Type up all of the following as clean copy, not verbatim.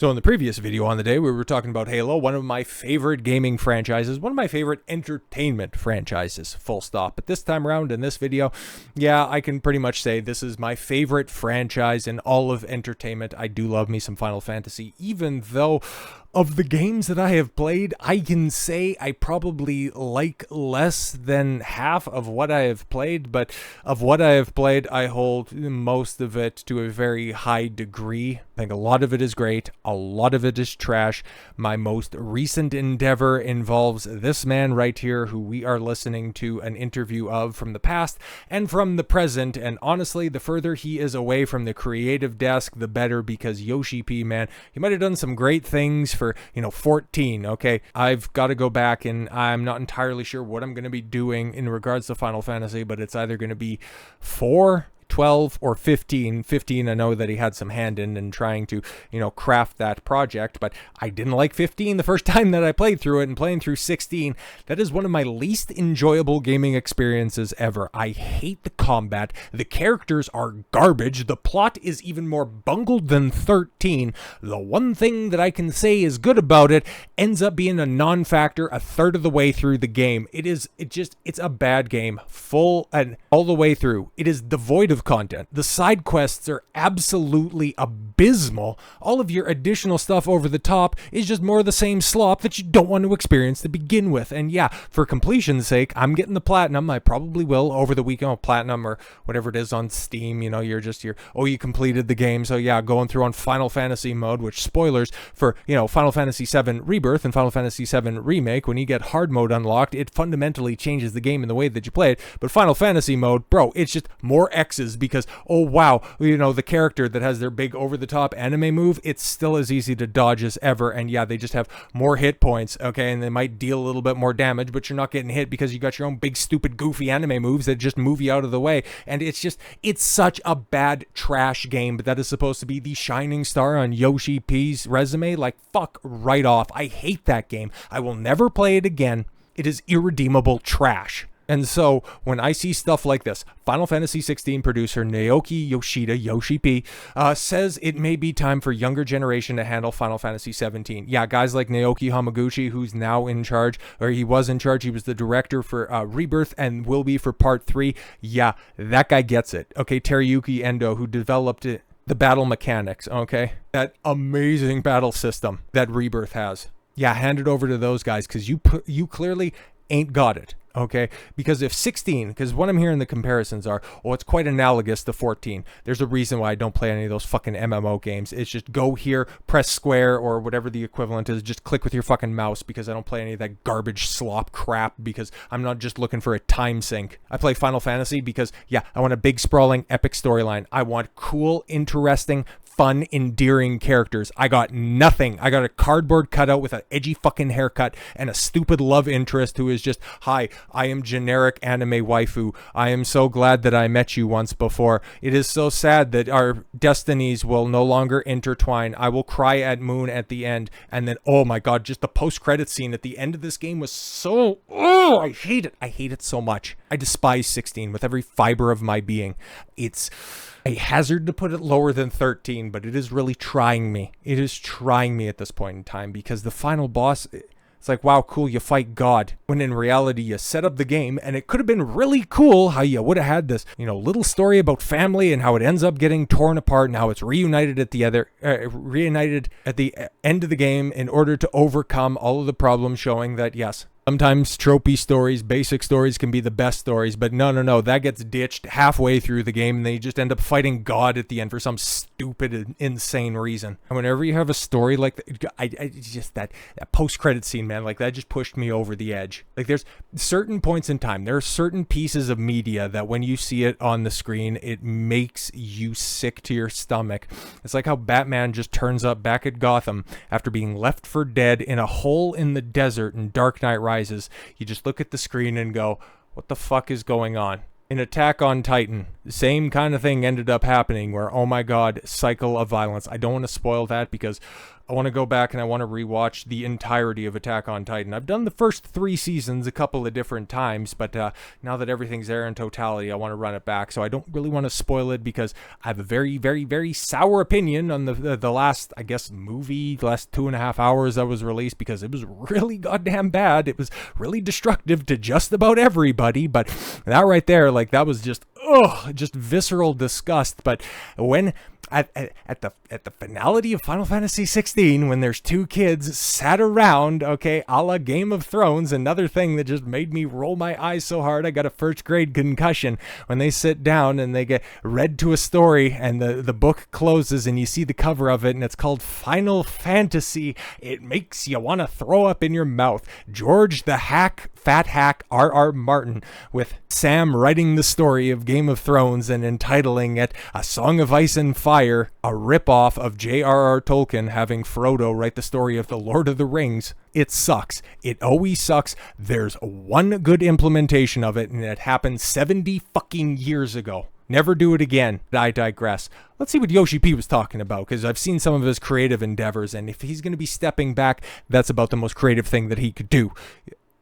So in the previous video on the day, we were talking about Halo, one of my favorite gaming franchises, one of my favorite entertainment franchises, full stop. But this time around in this video, yeah, I can pretty much say this is my favorite franchise in all of entertainment. I do love me some Final Fantasy, even though of the games that I have played, I can say I probably like less than half of what I have played, but of what I have played, I hold most of it to a very high degree. I think a lot of it is great, a lot of it is trash. My most recent endeavor involves this man right here, who we are listening to an interview of from the past and from the present, and honestly, the further he is away from the creative desk, the better, because Yoshi-P, man, he might have done some great things for, 14, okay? I've got to go back, and I'm not entirely sure what I'm going to be doing in regards to Final Fantasy, but it's either going to be 4, 12, or 15. 15, I know that he had some hand in trying to, craft that project, but I didn't like 15 the first time that I played through it, and playing through 16, that is one of my least enjoyable gaming experiences ever. I hate the combat, the characters are garbage, the plot is even more bungled than 13. The one thing that I can say is good about it ends up being a non-factor a third of the way through the game. It's a bad game, full and all the way through. It is devoid of content. The side quests are absolutely abysmal. All of your additional stuff over the top is just more of the same slop that you don't want to experience to begin with. And yeah, for completion's sake, I'm getting the platinum. I probably will over the weekend, platinum or whatever it is on Steam. You completed the game. So yeah, going through on Final Fantasy mode, which spoilers for, Final Fantasy VII Rebirth and Final Fantasy VII Remake, when you get hard mode unlocked, it fundamentally changes the game in the way that you play it. But Final Fantasy mode, bro, it's just more X's because, oh wow, the character that has their big over-the-top anime move, it's still as easy to dodge as ever, and yeah, they just have more hit points, okay, and they might deal a little bit more damage, but you're not getting hit because you got your own big, stupid, goofy anime moves that just move you out of the way, and it's such a bad trash game, but that is supposed to be the shining star on Yoshi-P's resume. Like, fuck right off. I hate that game. I will never play it again. It is irredeemable trash. And so, when I see stuff like this, Final Fantasy XVI producer Naoki Yoshida, Yoshi-P, says it may be time for younger generation to handle Final Fantasy XVII. Yeah, guys like Naoki Hamaguchi, who's now in charge, or he was in charge, he was the director for Rebirth and will be for Part 3. Yeah, that guy gets it. Okay, Teruyuki Endo, who developed it, the battle mechanics, okay? That amazing battle system that Rebirth has. Yeah, hand it over to those guys, because you clearly ain't got it. Okay, because if 16, because what I'm hearing the comparisons are, it's quite analogous to 14. There's a reason why I don't play any of those fucking MMO games. It's just go here, press square, or whatever the equivalent is, just click with your fucking mouse, because I don't play any of that garbage slop crap, because I'm not just looking for a time sink. I play Final Fantasy because, yeah, I want a big, sprawling, epic storyline. I want cool, interesting, fun, endearing characters. I got nothing. I got a cardboard cutout with an edgy fucking haircut and a stupid love interest who is just, hi, I am generic anime waifu. I am so glad that I met you once before. It is so sad that our destinies will no longer intertwine. I will cry at Moon at the end. And then, oh my god, just the post-credit scene at the end of this game was so... Oh, I hate it. I hate it so much. I despise 16 with every fiber of my being. It's a hazard to put it lower than 13, but it is really trying me. It is trying me at this point in time, because the final boss... It's like, wow, cool, you fight God. When in reality, you set up the game, and it could have been really cool how you would have had this, little story about family and how it ends up getting torn apart and how it's reunited at the end of the game in order to overcome all of the problems, showing that, yes, sometimes tropey stories, basic stories can be the best stories, but no, that gets ditched halfway through the game, and they just end up fighting God at the end for some stupid, insane reason. And whenever you have a story like that, I just that post-credit scene, man, like that just pushed me over the edge. Like, there's certain points in time, there are certain pieces of media that when you see it on the screen, it makes you sick to your stomach. It's like how Batman just turns up back at Gotham after being left for dead in a hole in the desert in Dark Knight Rises. You just look at the screen and go, what the fuck is going on? In Attack on Titan, the same kind of thing ended up happening where, oh my god, cycle of violence. I don't want to spoil that because, I want to go back and I want to rewatch the entirety of Attack on Titan. I've done the first 3 seasons a couple of different times, but now that everything's there in totality, I want to run it back. So I don't really want to spoil it because I have a very, very, very sour opinion on the last, I guess, movie, the last 2.5 hours that was released, because it was really goddamn bad. It was really destructive to just about everybody, but that right there, like, that was just, just visceral disgust. But when at the finality of Final Fantasy 16, when there's 2 kids sat around, okay, a la Game of Thrones, another thing that just made me roll my eyes so hard I got a 1st grade concussion, when they sit down and they get read to a story and the book closes and you see the cover of it and it's called Final Fantasy, it makes you want to throw up in your mouth. George the Fat Hack R.R. Martin, with Sam writing the story of Game of Thrones and entitling it A Song of Ice and Fire, a ripoff of J.R.R. Tolkien having Frodo write the story of the Lord of the Rings. It sucks. It always sucks. There's one good implementation of it, and it happened 70 fucking years ago. Never do it again. I digress. Let's see what Yoshi-P was talking about, because I've seen some of his creative endeavors, and if he's going to be stepping back, that's about the most creative thing that he could do.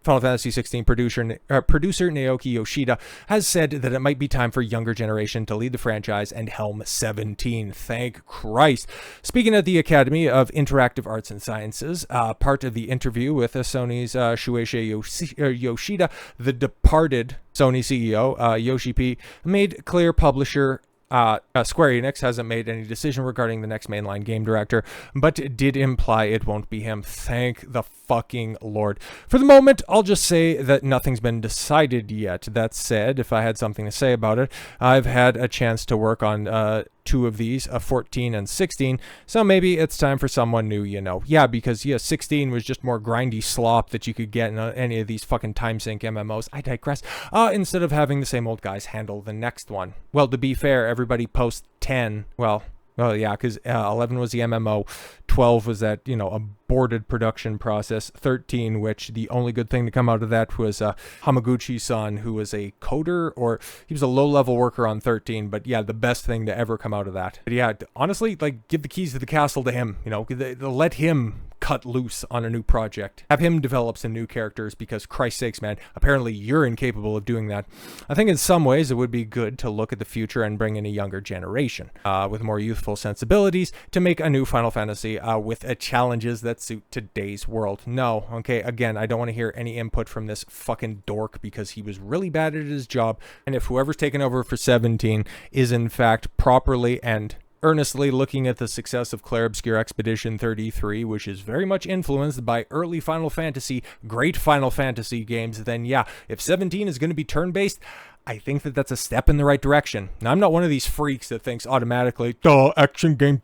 Final Fantasy 16 producer Naoki Yoshida has said that it might be time for younger generation to lead the franchise and helm 17. Thank Christ. Speaking at the Academy of Interactive Arts and Sciences, part of the interview with Sony's Shueisha Yoshida, the departed Sony CEO, Yoshi-P, made clear publisher Square Enix hasn't made any decision regarding the next mainline game director, but did imply it won't be him. Thank the fucking Lord. For the moment, I'll just say that nothing's been decided yet. That said, if I had something to say about it, I've had a chance to work on 2 of these, 14 and 16, so maybe it's time for someone new, you know. Yeah, because 16 was just more grindy slop that you could get in any of these fucking time sync MMOs. I digress. Instead of having the same old guys handle the next one. Well, to be fair, everybody post 10, well, yeah, because 11 was the MMO, 12 was that, aborted production process, 13, which the only good thing to come out of that was Hamaguchi-san, who was a coder, or he was a low-level worker on 13, but yeah, the best thing to ever come out of that. But yeah, honestly, like, give the keys to the castle to him, let him cut loose on a new project. Have him develop some new characters, because Christ's sakes, man, apparently you're incapable of doing that. I think in some ways it would be good to look at the future and bring in a younger generation with more youthful sensibilities to make a new Final Fantasy with challenges that suit today's world. No, okay, again, I don't want to hear any input from this fucking dork, because he was really bad at his job, and if whoever's taken over for 17 is in fact properly and earnestly looking at the success of Clair Obscur Expedition 33, which is very much influenced by early Final Fantasy, great Final Fantasy games, then yeah, if 17 is going to be turn-based, I think that that's a step in the right direction. Now, I'm not one of these freaks that thinks automatically, action game,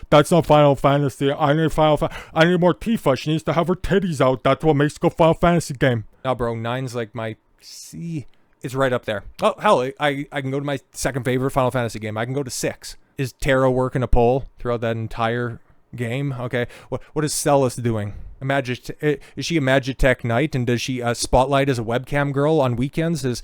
that's not Final Fantasy. I need more Tifa. She needs to have her titties out. That's what makes a good Final Fantasy game. Now, bro, 9's like my it's right up there. Oh, hell, I can go to my second favorite Final Fantasy game. I can go to 6. Is Terra working a pole throughout that entire game? Okay. What is Celis doing? Is she a Magitech Knight, and does she spotlight as a webcam girl on weekends?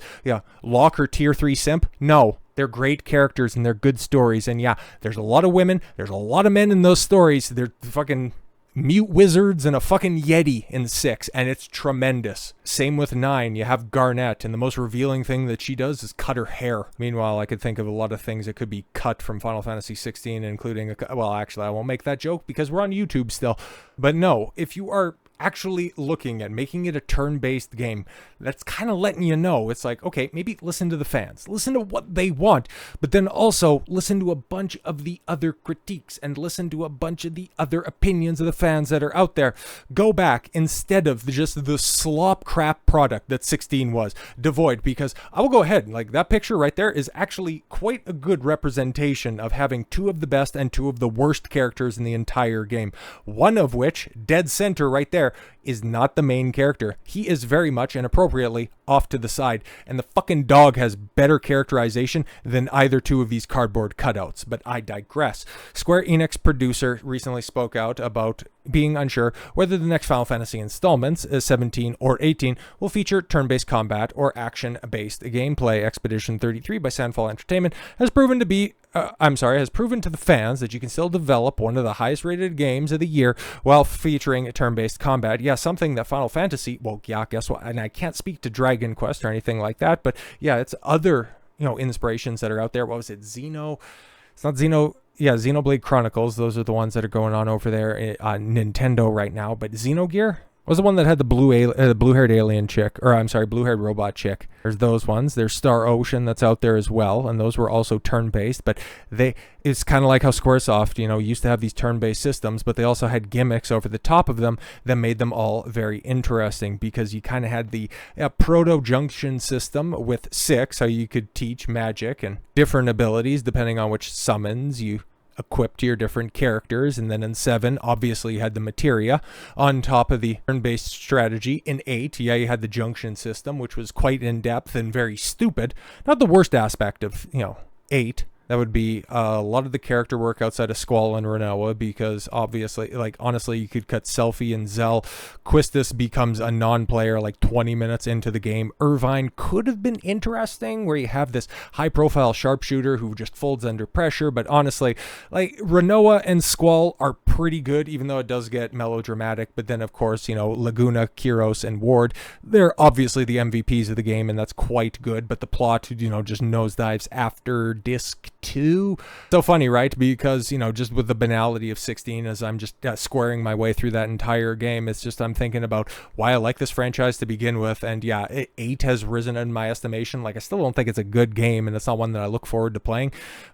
Lock her tier 3 simp? No. They're great characters and they're good stories. And yeah, there's a lot of women. There's a lot of men in those stories. They're fucking mute wizards and a fucking yeti in 6, and it's tremendous. Same with 9. You have Garnet, and the most revealing thing that she does is cut her hair. Meanwhile, I could think of a lot of things that could be cut from Final Fantasy 16, including well, actually, I won't make that joke because we're on YouTube still. But no, if you are actually looking at making it a turn-based game, that's kind of letting you know, it's like, okay, maybe listen to the fans, listen to what they want, but then also listen to a bunch of the other critiques and listen to a bunch of the other opinions of the fans that are out there. Go back instead of just the slop crap product that 16 was, devoid, because I will go ahead, like, that picture right there is actually quite a good representation of having 2 of the best and 2 of the worst characters in the entire game, one of which, dead center right there, is not the main character. He is very much and appropriately off to the side, and the fucking dog has better characterization than either 2 of these cardboard cutouts, but I digress. Square Enix producer recently spoke out about being unsure whether the next Final Fantasy installments, 17 or 18, will feature turn-based combat or action-based gameplay. Expedition 33 by Sandfall Entertainment has proven to the fans that you can still develop one of the highest-rated games of the year while featuring turn-based combat. Yeah, something that Final Fantasy, well, yeah, guess what? And I can't speak to Dragon Quest or anything like that, but yeah, it's other, inspirations that are out there. What was it? Xeno? It's not Xeno. Yeah, Xenoblade Chronicles. Those are the ones that are going on over there on Nintendo right now. But Xenogear was the one that had the blue-haired alien chick, or I'm sorry, blue-haired robot chick. There's those ones. There's Star Ocean that's out there as well, and those were also turn-based. But it's kind of like how Squaresoft, used to have these turn-based systems, but they also had gimmicks over the top of them that made them all very interesting, because you kind of had the proto-junction system with 6, how you could teach magic and different abilities depending on which summons you equipped your different characters. And then in 7, obviously you had the materia on top of the turn-based strategy. In 8, yeah, you had the junction system, which was quite in-depth and very stupid. Not the worst aspect of 8. That would be a lot of the character work outside of Squall and Renoa, because obviously, honestly, you could cut Selphie and Zell. Quistis becomes a non-player 20 minutes into the game. Irvine could have been interesting, where you have this high-profile sharpshooter who just folds under pressure, but honestly, Renoa and Squall are pretty good, even though it does get melodramatic. But then, of course, Laguna, Kyros, and Ward, they're obviously the MVPs of the game, and that's quite good, but the plot, just nosedives after Disc 2. So funny, right? Because, just with the banality of 16, as I'm just squaring my way through that entire game, it's just I'm thinking about why I like this franchise to begin with. And yeah, 8 has risen in my estimation. I still don't think it's a good game, and it's not one that I look forward to playing.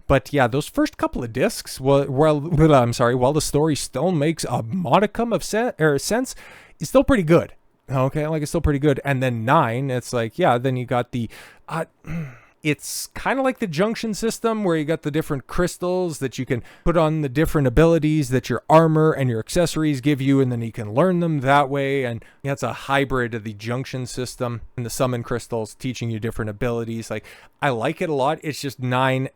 But yeah, those first couple of discs, while the story still makes a modicum of sense, it's still pretty good. Okay, it's still pretty good. And then 9, it's then you got the it's kind of like the junction system, where you got the different crystals that you can put on the different abilities that your armor and your accessories give you, and then you can learn them that way. And it's a hybrid of the junction system and the summon crystals teaching you different abilities. I like it a lot. It's just 9.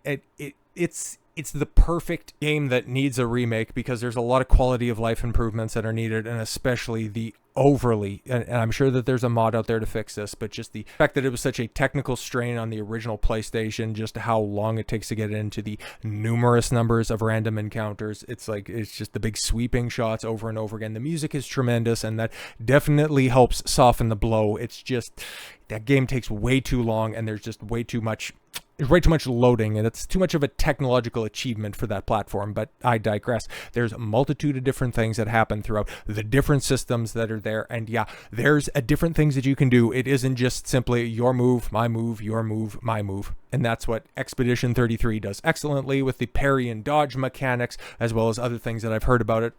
It's the perfect game that needs a remake, because there's a lot of quality of life improvements that are needed, and especially the overly, and I'm sure that there's a mod out there to fix this, but just the fact that it was such a technical strain on the original PlayStation, just how long it takes to get into the numerous numbers of random encounters. It's just the big sweeping shots over and over again. The music is tremendous, and that definitely helps soften the blow. It's just that game takes way too long, and there's just way too much loading, and it's too much of a technological achievement for that platform. But I digress. There's a multitude of different things that happen throughout the different systems that are there, and yeah, there's different things that you can do. It isn't just simply your move, my move, your move, my move. And that's what Expedition 33 does excellently, with the parry and dodge mechanics, as well as other things that I've heard about it.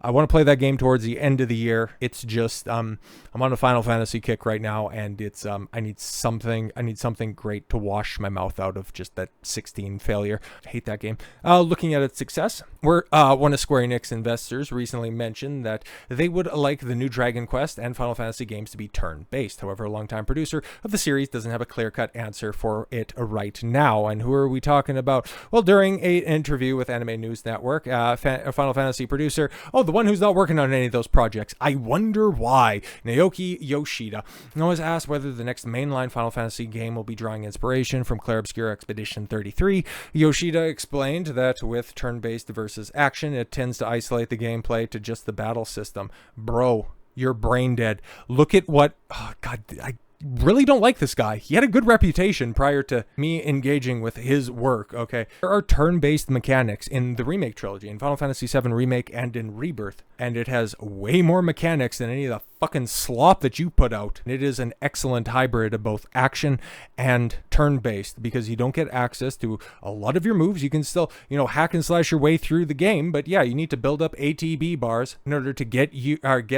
I want to play that game towards the end of the year. It's just I'm on a Final Fantasy kick right now, and it's I need something great to wash my mouth out of just that 16 failure. I hate that game. Looking at its success, one of Square Enix investors recently mentioned that they would like the new Dragon Quest and Final Fantasy games to be turn-based. However, a longtime producer of the series doesn't have a clear-cut answer for it right now. And who are we talking about? Well, during an interview with Anime News Network, a Final Fantasy producer, the one who's not working on any of those projects, I wonder why, Naoki Yoshida, was asked whether the next mainline Final Fantasy game will be drawing inspiration from Clair Obscur Expedition 33. Yoshida explained that with turn-based versus action, it tends to isolate the gameplay to just the battle system. Bro, you're brain dead. Look at what... Oh, God, I really don't like this guy. He had a good reputation prior to me engaging with his work, okay? There are turn-based mechanics in the remake trilogy, in Final Fantasy VII Remake and in Rebirth, and it has way more mechanics than any of the fucking slop that you put out. It is an excellent hybrid of both action and turn-based, because you don't get access to a lot of your moves. You can still, hack and slash your way through the game, but yeah, you need to build up ATB bars in order to get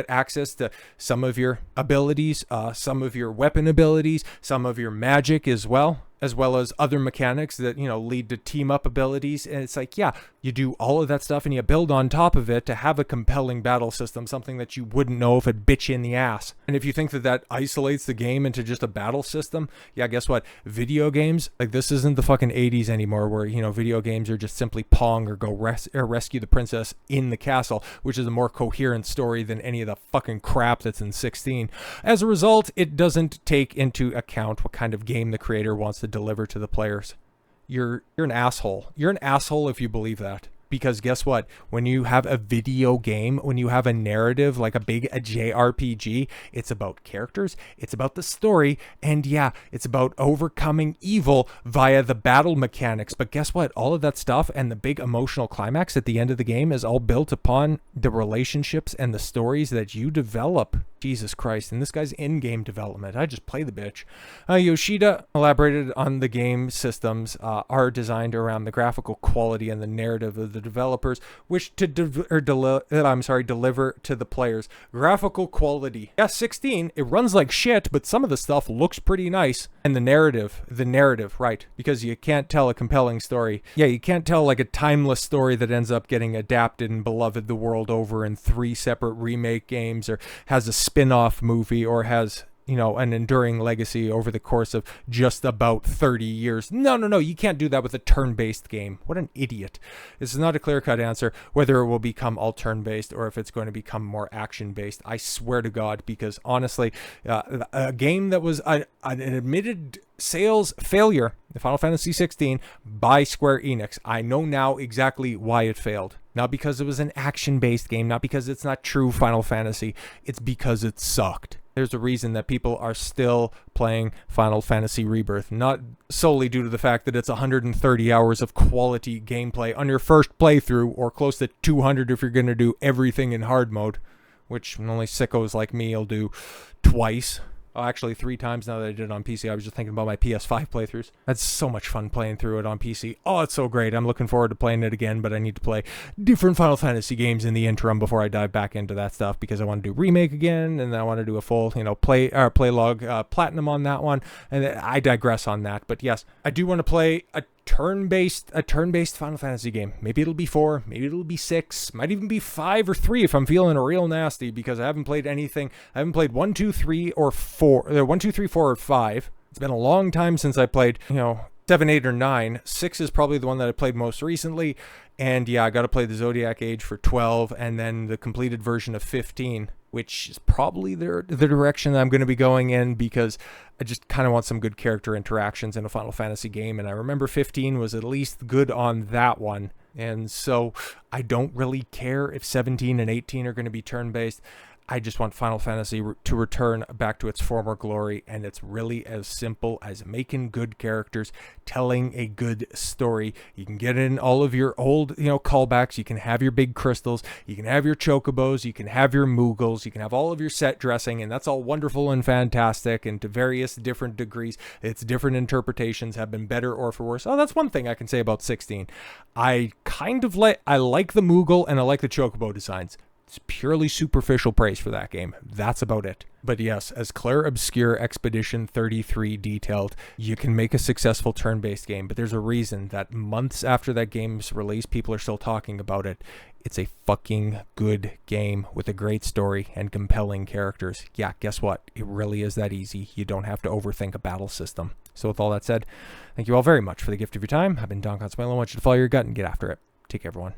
access to some of your abilities, some of your weapon abilities, some of your magic as well. as well as other mechanics that, you know, lead to team up abilities. And it's like, yeah, you do all of that stuff and you build on top of it to have a compelling battle system, something that you wouldn't know if it bit you in the ass. And if you think that that isolates the game into just a battle system, yeah, guess what? Video games, like, this isn't the fucking 80s anymore where, you know, video games are just simply Pong or go rescue the princess in the castle, which is a more coherent story than any of the fucking crap that's in 16. As a result, it doesn't take into account what kind of game the creator wants to deliver to the players. You're an asshole. You're an asshole if you believe that. Because guess what? When you have a video game, when you have a narrative like a JRPG, it's about characters, it's about the story, and yeah, it's about overcoming evil via the battle mechanics. But guess what? All of that stuff and the big emotional climax at the end of the game is all built upon the relationships and the stories that you develop. Jesus Christ. And this guy's in-game development. I just play the bitch. Yoshida elaborated on the game systems are designed around the graphical quality and the narrative of the developers wish to deliver to the players. Graphical quality. Yeah, 16, it runs like shit, but some of the stuff looks pretty nice. And the narrative, right, because you can't tell a compelling story. Yeah, you can't tell like a timeless story that ends up getting adapted and beloved the world over in 3 separate remake games, or has a spin-off movie, or has, you know, an enduring legacy over the course of just about 30 years. No, you can't do that with a turn-based game. What an idiot. This is not a clear-cut answer whether it will become all turn-based or if it's going to become more action-based. I swear to God, because honestly, a game that was an admitted sales failure, the Final Fantasy 16 by Square Enix. I know now exactly why it failed. Not because it was an action-based game, not because it's not true Final Fantasy. It's because it sucked. There's a reason that people are still playing Final Fantasy Rebirth, not solely due to the fact that it's 130 hours of quality gameplay on your first playthrough, or close to 200 if you're going to do everything in hard mode, which only sickos like me will do twice. Oh, actually 3 times now that I did it on PC. I was just thinking about my PS5 playthroughs. That's so much fun playing through it on PC. Oh, it's so great. I'm looking forward to playing it again, but I need to play different Final Fantasy games in the interim before I dive back into that stuff, because I want to do Remake again, and then I want to do a full, you know, play log platinum on that one, and I digress on that. But yes, I do want to play a turn-based Final Fantasy game. Maybe it'll be 4, maybe it'll be 6, might even be 5 or 3 if I'm feeling real nasty, because I haven't played anything. I haven't played 1, 2, 3, or 4. 1, 2, 3, 4, or 5. It's been a long time since I played, you know, 7, 8, or 9. 6 is probably the one that I played most recently. And yeah, I got to play the Zodiac Age for 12, and then the completed version of 15, which is probably the direction that I'm going to be going in, because I just kind of want some good character interactions in a Final Fantasy game. And I remember 15 was at least good on that one. And so I don't really care if 17 and 18 are going to be turn-based. I just want Final Fantasy to return back to its former glory, and it's really as simple as making good characters, telling a good story. You can get in all of your old, you know, callbacks. You can have your big crystals. You can have your chocobos. You can have your Moogles. You can have all of your set dressing, and that's all wonderful and fantastic. And to various different degrees, its different interpretations have been better or for worse. Oh, that's one thing I can say about 16. I like the Moogle and I like the chocobo designs. It's purely superficial praise for that game. That's about it. But yes, as Clair Obscur Expedition 33 detailed, you can make a successful turn-based game, but there's a reason that months after that game's release, people are still talking about it. It's a fucking good game with a great story and compelling characters. Yeah, guess what? It really is that easy. You don't have to overthink a battle system. So with all that said, thank you all very much for the gift of your time. I've been Don Consuelo. I want you to follow your gut and get after it. Take care, everyone.